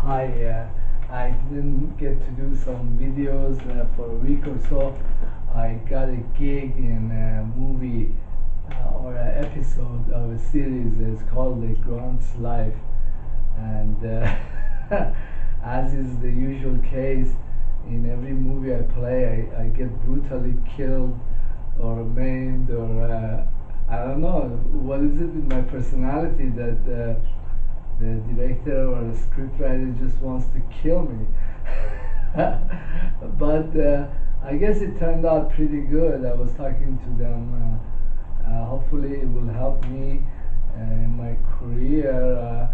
Hi, I didn't get to do some videos for a week or so. I got a gig in a movie or an episode of a series. It's called The Grant's Life, and as is the usual case, in every movie I play, I get brutally killed or maimed, or I don't know what is it with my personality that the director or the scriptwriter just wants to kill me. But I guess it turned out pretty good. I was talking to them. Hopefully, it will help me in my career.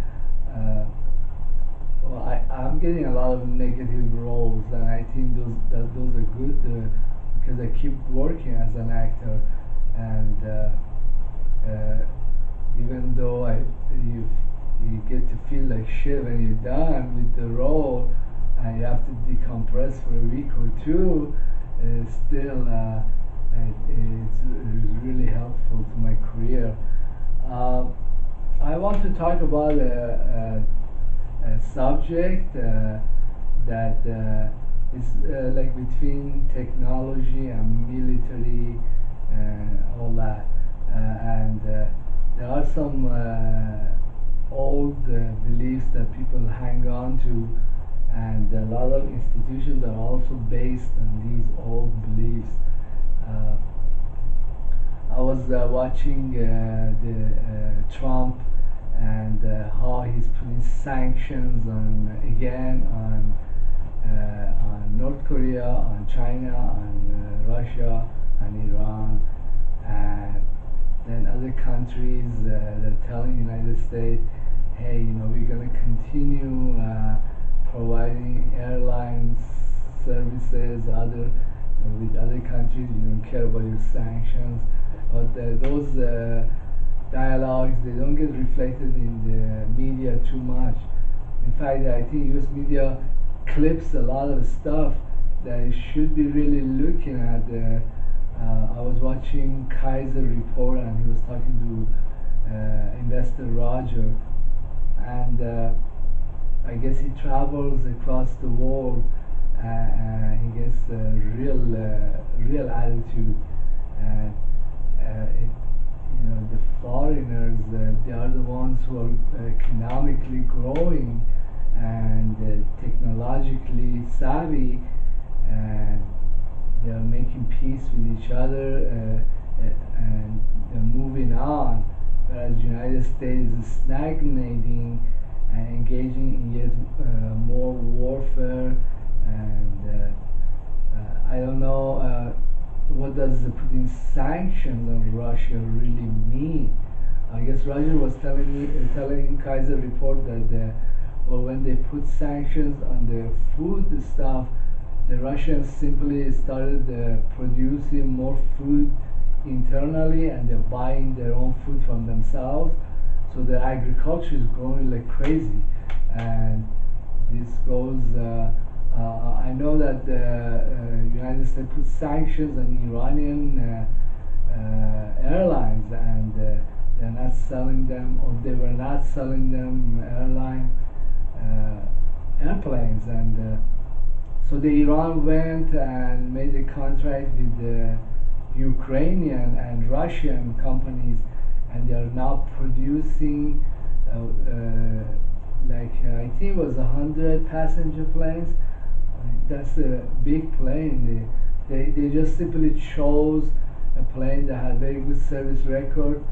Well, I'm getting a lot of negative roles, and I think those are good because I keep working as an actor, and even though you get to feel like shit when you're done with the role, and you have to decompress for a week or two, still it's really helpful to my career. I want to talk about a subject that is like between technology and military and all that, and there are some old beliefs that people hang on to, and a lot of institutions are also based on these old beliefs. Uh, I was watching the Trump and how he's putting sanctions on North Korea, on China, on Russia, and Iran, and then other countries that are telling the United States, hey, we're going to continue providing airlines services with other countries. We don't care about your sanctions. But those dialogues, they don't get reflected in the media too much. In fact, I think U.S. media clips a lot of stuff that it should be really looking at. I was watching Kaiser report, and he was talking to investor Roger, and I guess he travels across the world. He gets real attitude. And the foreigners, they are the ones who are economically growing and technologically savvy, and they are making peace with each other, and they're moving on, whereas the United States is stagnating and engaging in yet more warfare. And I don't know, what does putting sanctions on Russia really mean? I guess Roger was telling Kaiser report that when they put sanctions on the food stuff, the Russians simply started producing more food internally, and they're buying their own food from themselves. So the agriculture is growing like crazy, and this goes. I know that the United States put sanctions on Iranian airlines, and they're not selling them, or they were not selling them airplanes, and so the Iran went and made a contract with the Ukrainian and Russian companies, and they are now producing I think it was 100 passenger planes. That's a big plane. They just simply chose a plane that had very good service record,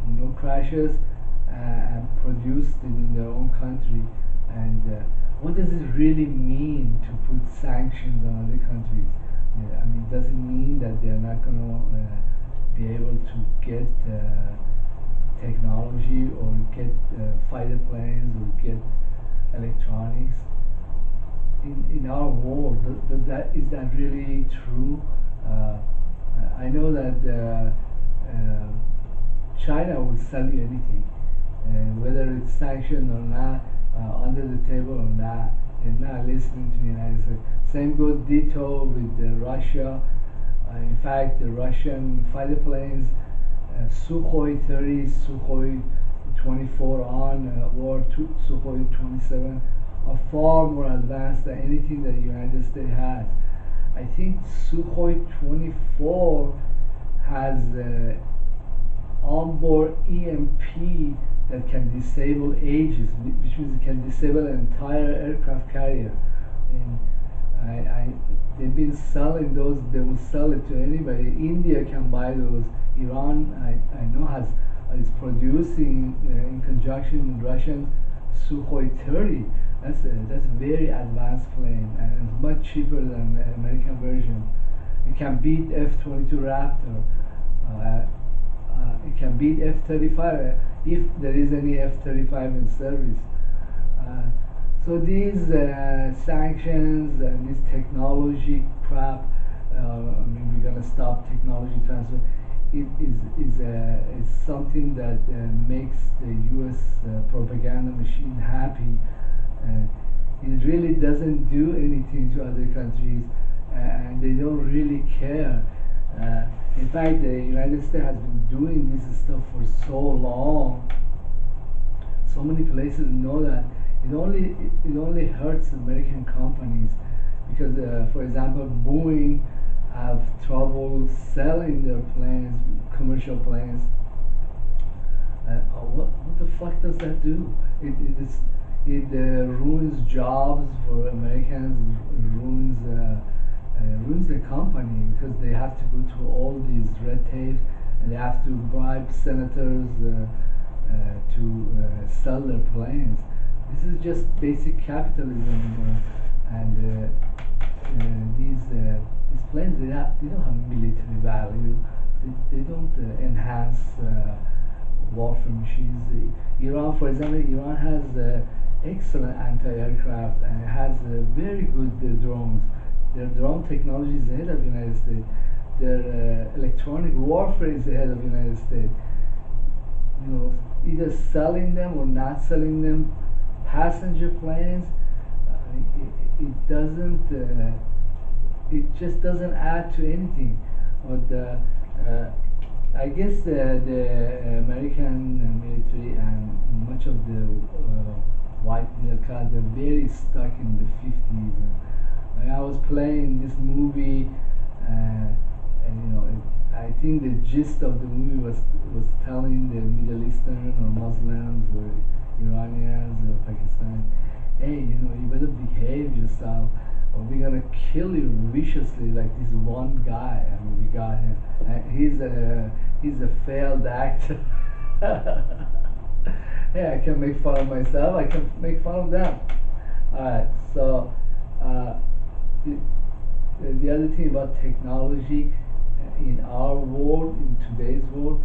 no crashes, and produced it in their own country. And what does it really mean to put sanctions on other countries? I mean, does it mean that they're not going to be able to get technology, or get fighter planes, or get electronics? In our world, is that really true? I know that China will sell you anything, whether it's sanctioned or not, under the table or not. They're not listening to the United States. Same goes ditto with Russia. In fact, the Russian fighter planes, Sukhoi 30, Sukhoi 24 on, or Sukhoi 27, are far more advanced than anything that the United States has. I think Sukhoi 24 has onboard EMP that can disable Aegis, which means it can disable an entire aircraft carrier. And they've been selling those. They will sell it to anybody. India can buy those. Iran, I know, is producing in conjunction with Russian Sukhoi 30. That's a very advanced plane, and it's much cheaper than the American version. It can beat F-22 Raptor. It can beat F-35 if there is any F-35 in service. So these sanctions and this technology crap, we're gonna stop technology transfer. It is something that makes the U.S. Propaganda machine happy. It really doesn't do anything to other countries, and they don't really care. In fact, the United States has been doing this stuff for so long. So many places know that it only hurts American companies because, for example, Boeing have trouble selling their planes, commercial planes. What the fuck does that do? It ruins jobs for Americans, ruins the company because they have to go through all these red tapes and they have to bribe senators to sell their planes. This is just basic capitalism, and these planes they don't have military value. They don't enhance warfare machines. Iran, for example, Iran has excellent anti-aircraft and it has very good drones. Their drone technology is ahead of the United States. Their electronic warfare is ahead of the United States. You know, either selling them or not selling them. Passenger planes, it doesn't. It just doesn't add to anything. But I guess the American military and much of the white middle class, they're very stuck in the 50s. I was playing this movie, and I think the gist of the movie was telling the Middle Eastern or Muslims or Iranians or Pakistan, hey, you better behave yourself, or we're gonna kill you viciously like this one guy. I mean, we got him. He's a failed actor. Hey, I can make fun of myself. I can make fun of them. All right. So the other thing about technology in our world, in today's world,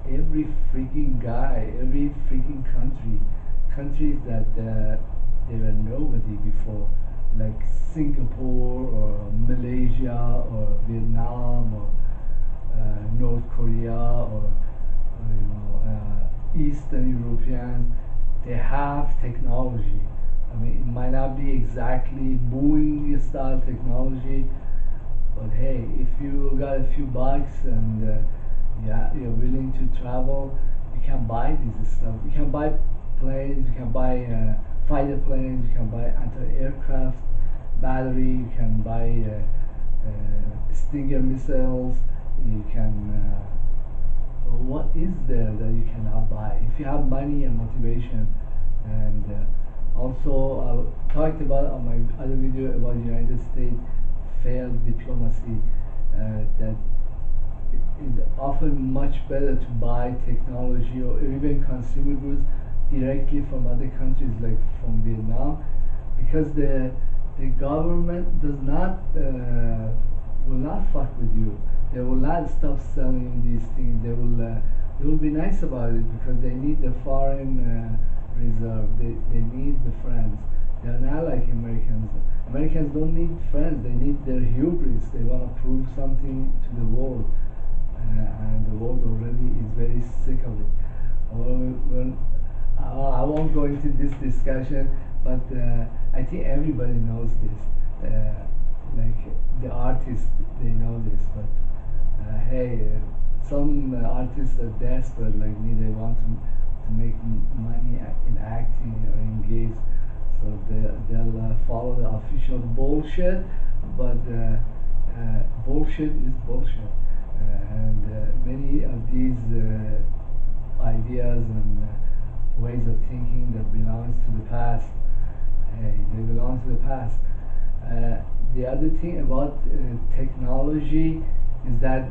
every freaking guy, every freaking countries that they were nobody before, like Singapore or Malaysia or Vietnam or North Korea or Eastern Europeans, they have technology. I mean, it might not be exactly Boeing style technology, but hey, if you got a few bucks and you're willing to travel, you can buy this stuff. You can buy planes, you can buy fighter planes, you can buy anti-aircraft battery, you can buy Stinger missiles, you can what is there that you cannot buy if you have money and motivation? And also I talked about on my other video about United States failed diplomacy, that it is often much better to buy technology or even consumer goods directly from other countries like from Vietnam, because the government does not will not fuck with you. They will not stop selling these things. They will be nice about it because they need the foreign reserve. They need the friends. They are not like Americans. Americans don't need friends. They need their hubris. They want to prove something to the world, and the world already is very sick of it. I won't go into this discussion, but I think everybody knows this. Like the artists, they know this, but hey, some artists are desperate like me. They want to make money in acting or in games, so follow the official bullshit, but bullshit is bullshit, and many of these ideas and ways of thinking that belongs to the past, they belong to the past. The other thing about technology is that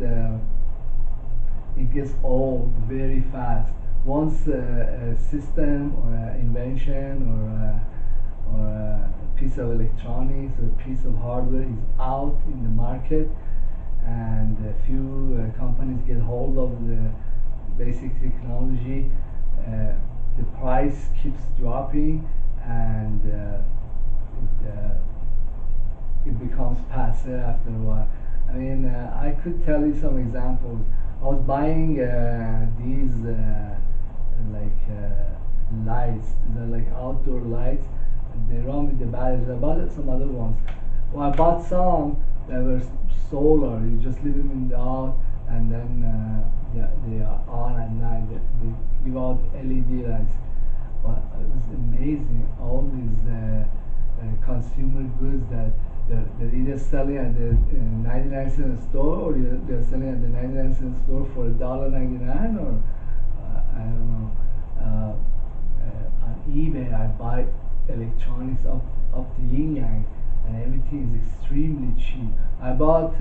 it gets old very fast. Once a system or an invention or a piece of electronics or a piece of hardware is out in the market, and a few companies get hold of the basic technology, the price keeps dropping, and it becomes passe after a while. I mean, I could tell you some examples. I was buying these lights, they're like outdoor lights. They run with the batteries. I bought some other ones. Well, I bought some that were solar. You just leave them in the house, and then they are on at night. They give out LED lights. But it was amazing. All these consumer goods that they're either selling at the 99-cent store, or they're selling at the 99-cent store for $1.99, or I don't know. On eBay, I buy electronics up the yin yang, and everything is extremely cheap. I bought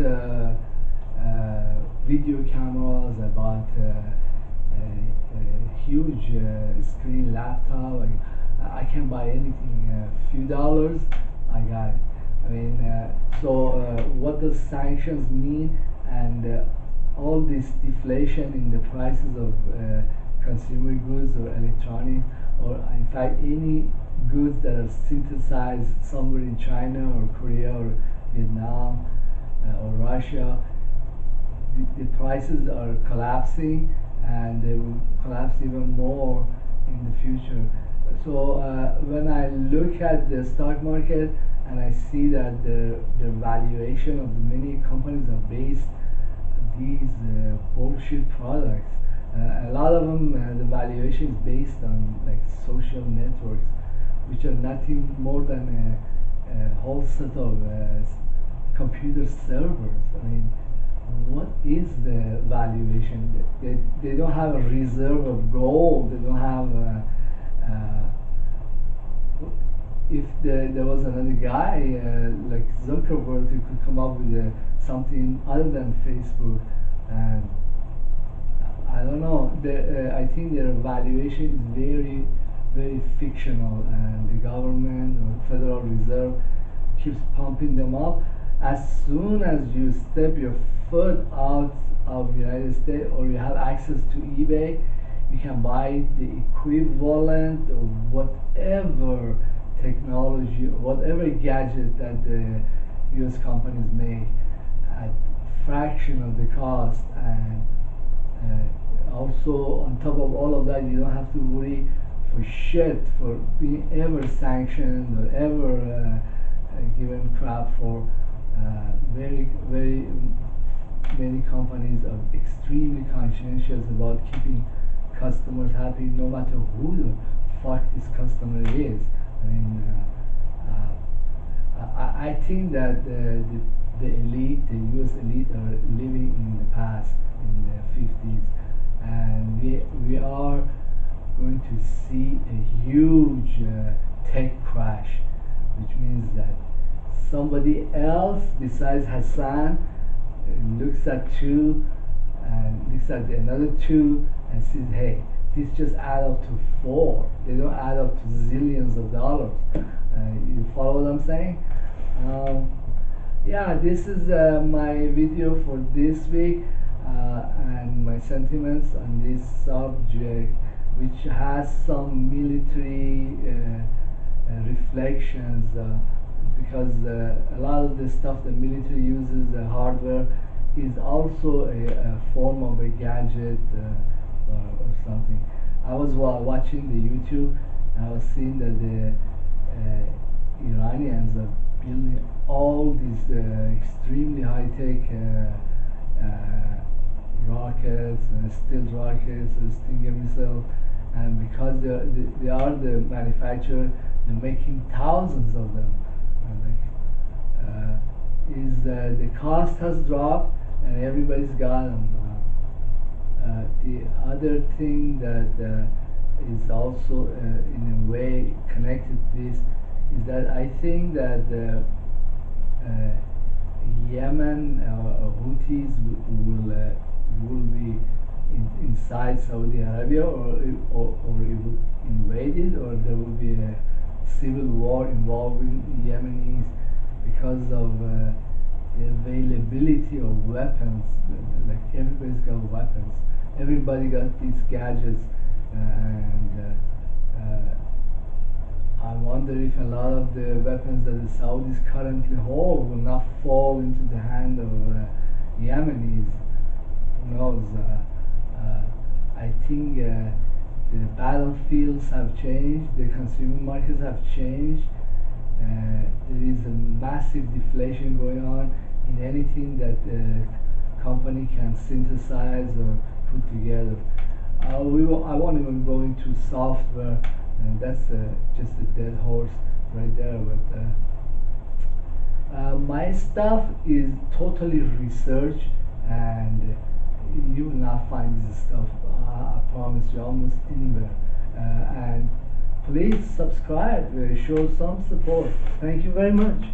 video cameras. I bought a huge screen laptop. I can buy anything. A few dollars, I got it. I mean, so what does sanctions mean? And all this deflation in the prices of consumer goods or electronics, or in fact any goods that are synthesized somewhere in China or Korea or Vietnam or Russia, the prices are collapsing, and they will collapse even more in the future. So when I look at the stock market and I see that the valuation of the many companies are based on these bullshit products, a lot of them, the valuation is based on like social networks, which are nothing more than a whole set of computer servers. I mean, what is the valuation? They don't have a reserve of gold. They don't have if there was another guy like Zuckerberg who could come up with something other than Facebook, and I don't know. I think their valuation is very, very fictional, and the government or Federal Reserve keeps pumping them up. As soon as you step your foot out of United States, or you have access to eBay, you can buy the equivalent of whatever technology, whatever gadget that the US companies make at fraction of the cost. And also on top of all of that, you don't have to worry for shit for being ever sanctioned or ever given crap for. Very many companies are extremely conscientious about keeping customers happy, no matter who the fuck this customer is. I mean, I think that the elite, the US elite, are living in the past, in the 50s, and we are going to see a huge tech crash, which means that somebody else besides Hassan looks at two and looks at another two and says, hey, this just add up to 4. They don't add up to zillions of dollars. You follow what I'm saying? Yeah, this is my video for this week, and my sentiments on this subject, which has some military reflections, because a lot of the stuff the military uses, the hardware, is also a form of a gadget or something. I was watching the YouTube, and I was seeing that the Iranians are building all these extremely high-tech rockets, stealth rockets, Stinger missiles, and because they are the manufacturer, they're making thousands of them. Is the cost has dropped and everybody's got them. The other thing that is also in a way connected to this is that I think that Yemen Houthis will be inside Saudi Arabia, or it would invade it, or there will be a civil war involving Yemenis because of the availability of weapons. Like everybody's got weapons, everybody got these gadgets, and I wonder if a lot of the weapons that the Saudis currently hold will not fall into the hand of Yemenis. Who knows? I think the battlefields have changed, the consumer markets have changed. There is a massive deflation going on in anything that the company can synthesize or put together. I won't even go into software, and that's just a dead horse right there. But my stuff is totally research, and you will not find this stuff, I promise you, almost anywhere. And please subscribe, show some support. Thank you very much.